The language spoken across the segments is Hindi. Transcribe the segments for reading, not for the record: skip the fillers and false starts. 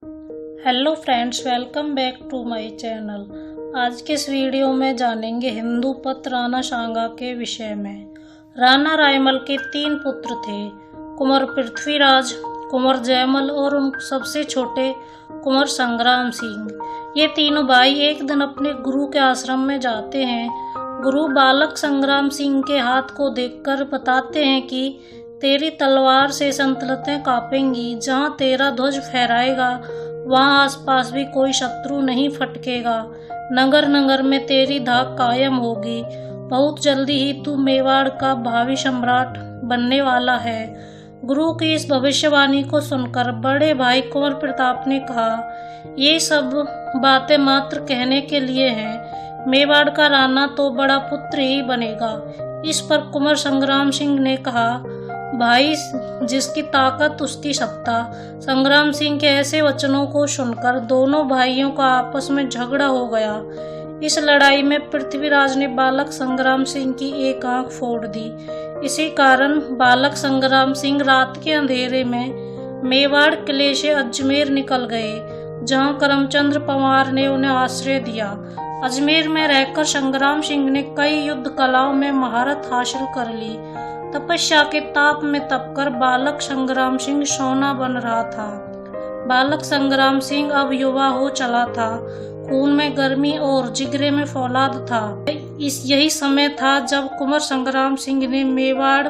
Hello friends, welcome back to my channel. आज के इस वीडियो में जानेंगे हिंदूपत राणा सांगा के विषय में। राणा रायमल के 3 पुत्र थे, कुंवर पृथ्वीराज, कुंवर जयमल और उन सबसे छोटे कुंवर संग्राम सिंह। ये तीनों भाई एक दिन अपने गुरु के आश्रम में जाते हैं। गुरु बालक संग्राम सिंह के हाथ को देखकर बताते हैं कि तेरी तलवार से संतलतें कांपेंगी, जहाँ तेरा ध्वज फहराएगा वहाँ आसपास भी कोई शत्रु नहीं फटकेगा। नगर नगर में तेरी धाक कायम होगी। बहुत जल्दी ही तू मेवाड़ का भावी सम्राट बनने वाला है। गुरु की इस भविष्यवाणी को सुनकर बड़े भाई कुंवर प्रताप ने कहा, ये सब बातें मात्र कहने के लिए हैं। मेवाड़ का राणा तो बड़ा पुत्र ही बनेगा। इस पर कुंवर संग्राम सिंह ने कहा, भाई, जिसकी ताकत उसकी सत्ता। संग्राम सिंह के ऐसे वचनों को सुनकर दोनों भाइयों का आपस में झगड़ा हो गया। इस लड़ाई में पृथ्वीराज ने बालक संग्राम सिंह की एक आंख फोड़ दी। इसी कारण बालक संग्राम सिंह रात के अंधेरे में मेवाड़ किले से अजमेर निकल गए, जहां करमचंद पवार ने उन्हें आश्रय दिया। अजमेर में रहकर संग्राम सिंह ने कई युद्ध कलाओं में महारत हासिल कर ली। तपस्या के ताप में तपकर बालक संग्राम सिंह सोना बन रहा था। बालक संग्राम सिंह अब युवा हो चला था। खून में गर्मी और जिगरे में फौलाद था। यही समय था जब कुंवर संग्राम सिंह ने मेवाड़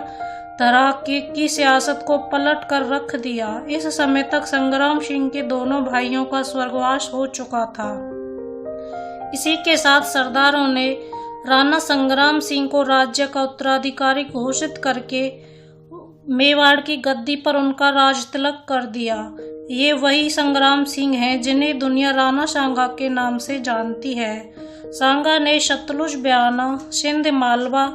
धरा की सियासत को पलट कर रख दिया। इस समय तक संग्राम सिंह के दोनों भाइयों का स्वर्गवास हो चुका था। इसी के साथ सरदारों ने राणा संग्राम सिंह को राज्य का उत्तराधिकारी घोषित करके मेवाड़ की गद्दी पर उनका राज तिलक कर दिया। ये वही संग्राम सिंह हैं जिन्हें दुनिया राणा सांगा के नाम से जानती है। सांगा ने सतलुज, बयाना, सिंध, मालवा,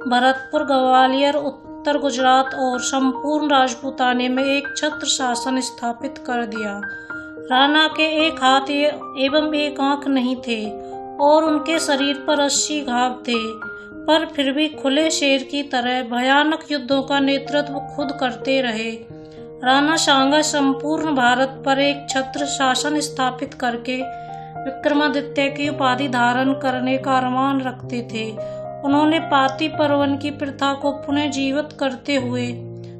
भरतपुर, ग्वालियर, उत्तर गुजरात और संपूर्ण राजपूताने में एक छत्र शासन स्थापित कर दिया। राणा के एक हाथ एवं एक आंख नहीं थे और उनके शरीर पर 80 घाव थे, पर फिर भी खुले शेर की तरह भयानक युद्धों का नेतृत्व खुद करते रहे। राणा सांगा संपूर्ण भारत पर एक छत्र शासन स्थापित करके विक्रमादित्य की उपाधि धारण करने का अरमान रखते थे। उन्होंने पाती पर्वन की प्रथा को पुनः जीवित करते हुए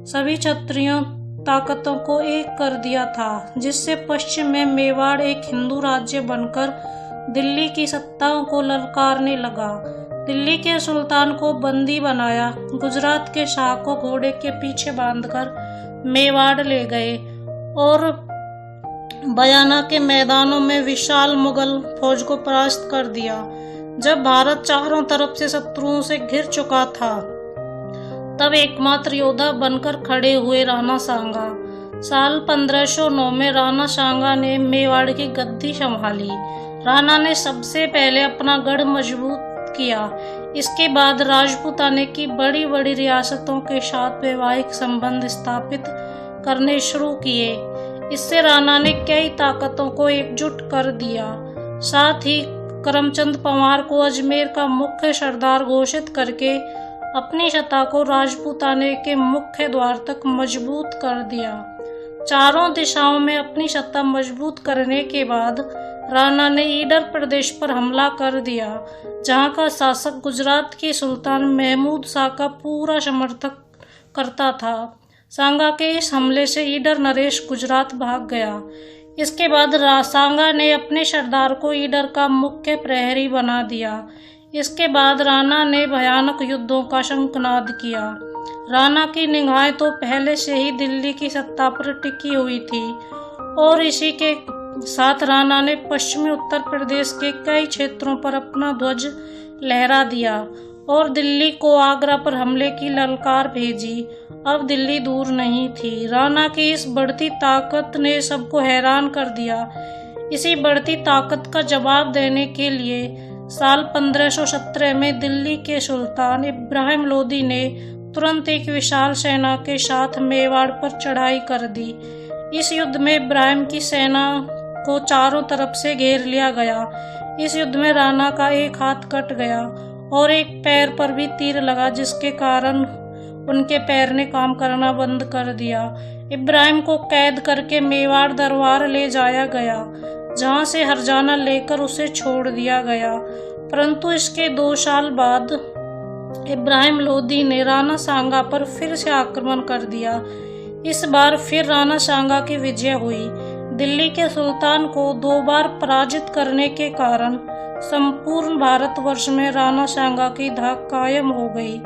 सभी क्षत्रियों ताकतों को एक कर दिया था, जिससे पश्चिम में मेवाड़ एक हिंदू राज्य बनकर दिल्ली की सत्ताओं को ललकारने लगा। दिल्ली के सुल्तान को बंदी बनाया। गुजरात के शाह को घोड़े के पीछे बांधकर मेवाड़ ले गए और बयाना के मैदानों में विशाल मुगल फौज को परास्त कर दिया। जब भारत चारों तरफ से शत्रुओं से घिर चुका था, तब एकमात्र योद्धा बनकर खड़े हुए राणा सांगा। साल 1509 में राणा सांगा ने मेवाड़ की गद्दी संभाली। राणा ने सबसे पहले अपना गढ़ मजबूत किया। इसके बाद राजपूताने की बड़ी बड़ी रियासतों के साथ वैवाहिक संबंध स्थापित करने शुरू किए। इससे राणा ने कई ताकतों को एकजुट कर दिया। साथ ही करमचंद पवार को अजमेर का मुख्य सरदार घोषित करके अपनी सत्ता को राजपूताने के मुख्य द्वार तक मजबूत कर दिया। चारों दिशाओं में अपनी सत्ता मजबूत करने के बाद राणा ने ईडर प्रदेश पर हमला कर दिया, जहां का शासक गुजरात के सुल्तान महमूद शाह का पूरा समर्थन करता था। सांगा के इस हमले से ईडर नरेश गुजरात भाग गया। इसके बाद सांगा ने अपने सरदार को ईडर का मुख्य प्रहरी बना दिया। इसके बाद राणा ने भयानक युद्धों का शंखनाद किया। राणा की निगाहें तो पहले से ही दिल्ली की सत्ता पर टिकी हुई थी और इसी के साथ राणा ने पश्चिमी उत्तर प्रदेश के कई क्षेत्रों पर अपना ध्वज लहरा दिया और दिल्ली को आगरा पर हमले की ललकार भेजी। अब दिल्ली दूर नहीं थी। राणा की इस बढ़ती ताकत ने सबको हैरान कर दिया। इसी बढ़ती ताकत का जवाब देने के लिए साल 1517 में दिल्ली के सुल्तान इब्राहिम लोदी ने तुरंत एक विशाल सेना के साथ मेवाड़ पर चढ़ाई कर दी। इस युद्ध में इब्राहिम की सेना को चारों तरफ से घेर लिया गया। इस युद्ध में राणा का एक हाथ कट गया और एक पैर पर भी तीर लगा, जिसके कारण उनके पैर ने काम करना बंद कर दिया। इब्राहिम को कैद करके मेवाड़ दरबार ले जाया गया, जहां से हरजाना लेकर उसे छोड़ दिया गया। परंतु इसके 2 साल बाद इब्राहिम लोदी ने राणा सांगा पर फिर से आक्रमण कर दिया। इस बार फिर राणा सांगा की विजय हुई। दिल्ली के सुल्तान को 2 बार पराजित करने के कारण संपूर्ण भारतवर्ष में राणा सांगा की धाक कायम हो गई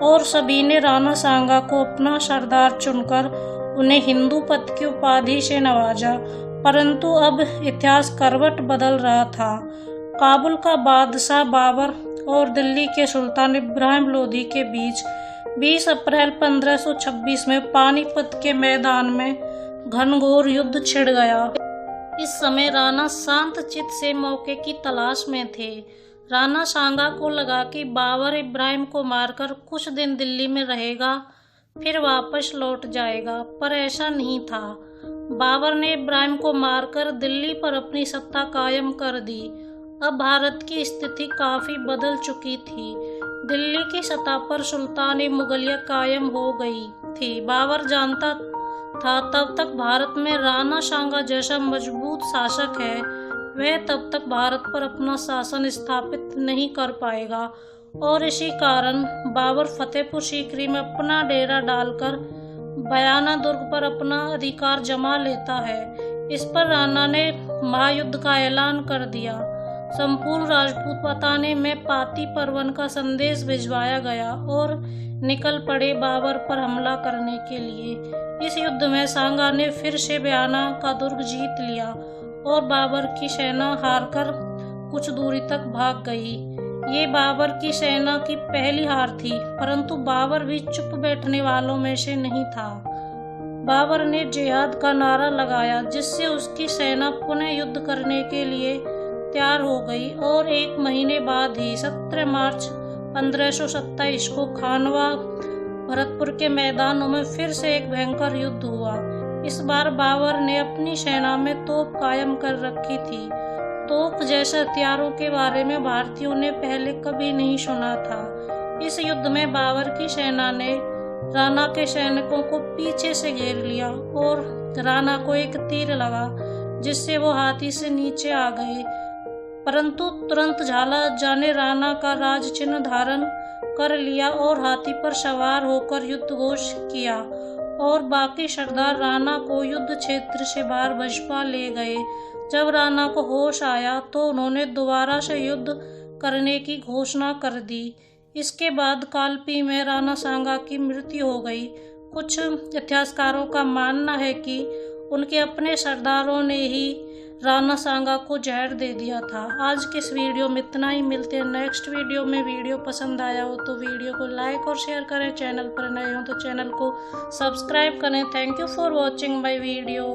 और सभी ने राणा सांगा को अपना सरदार चुनकर उन्हें हिंदूपत की उपाधि से नवाजा। परंतु अब इतिहास करवट बदल रहा था। काबुल का बादशाह बाबर और दिल्ली के सुल्तान इब्राहिम लोदी के बीच 20 अप्रैल 1526 में पानीपत के मैदान में घनघोर युद्ध छिड़ गया। इस समय राणा शांत चित्त से मौके की तलाश में थे। राणा सांगा को लगा कि बाबर इब्राहिम को मारकर कुछ दिन दिल्ली में रहेगा, फिर वापस लौट जाएगा, पर ऐसा नहीं था। बाबर ने इब्राहिम को मारकर दिल्ली पर अपनी सत्ता कायम कर दी। अब भारत की स्थिति काफी बदल चुकी थी। दिल्ली की सत्ता पर सुल्तानी मुगलिया कायम हो गई थी। बाबर जानता था तब तक भारत में राणा सांगा जैसा मजबूत शासक है, वह तब तक भारत पर अपना शासन स्थापित नहीं कर पाएगा और इसी कारण बाबर फतेहपुर सीकरी में अपना डेरा डालकर बयाना दुर्ग पर अपना अधिकार जमा लेता है। इस पर राणा ने महायुद्ध का ऐलान कर दिया। संपूर्ण राजपूत पताने में पाती परवन का संदेश भिजवाया गया और निकल पड़े बाबर पर हमला करने के लिए। इस युद्ध में सांगा ने फिर से बयाना का दुर्ग जीत लिया और बाबर की सेना हारकर कुछ दूरी तक भाग गई। ये बाबर की सेना की पहली हार थी, परंतु बाबर भी चुप बैठने वालों में से नहीं था। बाबर ने जिहाद का नारा लगाया, जिससे उसकी सेना पुनः युद्ध करने के लिए तैयार हो गई और 1 महीने बाद ही 17 मार्च 1527 को खानवा भरतपुर के मैदानों में फिर से एक भयंकर युद्ध हुआ। इस बार बाबर ने अपनी सेना में तोप कायम कर रखी थी। तोप जैसे हथियारों के बारे में भारतीयों ने पहले कभी नहीं सुना था। इस युद्ध में बाबर की सेना ने राणा के सैनिकों को पीछे से घेर लिया और राणा को एक तीर लगा, जिससे वो हाथी से नीचे आ गए। परंतु तुरंत झालाजा ने राणा का राज चिन्ह धारण कर लिया और हाथी पर सवार होकर युद्ध घोषित किया और बाकी सरदार राणा को युद्ध क्षेत्र से बाहर भजपा ले गए। जब राणा को होश आया तो उन्होंने दोबारा से युद्ध करने की घोषणा कर दी। इसके बाद कालपी में राणा सांगा की मृत्यु हो गई। कुछ इतिहासकारों का मानना है कि उनके अपने सरदारों ने ही राणा सांगा को जहर दे दिया था। आज के इस वीडियो में इतना ही। मिलते हैं नेक्स्ट वीडियो में। वीडियो पसंद आया हो तो वीडियो को लाइक और शेयर करें। चैनल पर नए हो तो चैनल को सब्सक्राइब करें। Thank you for watching my video.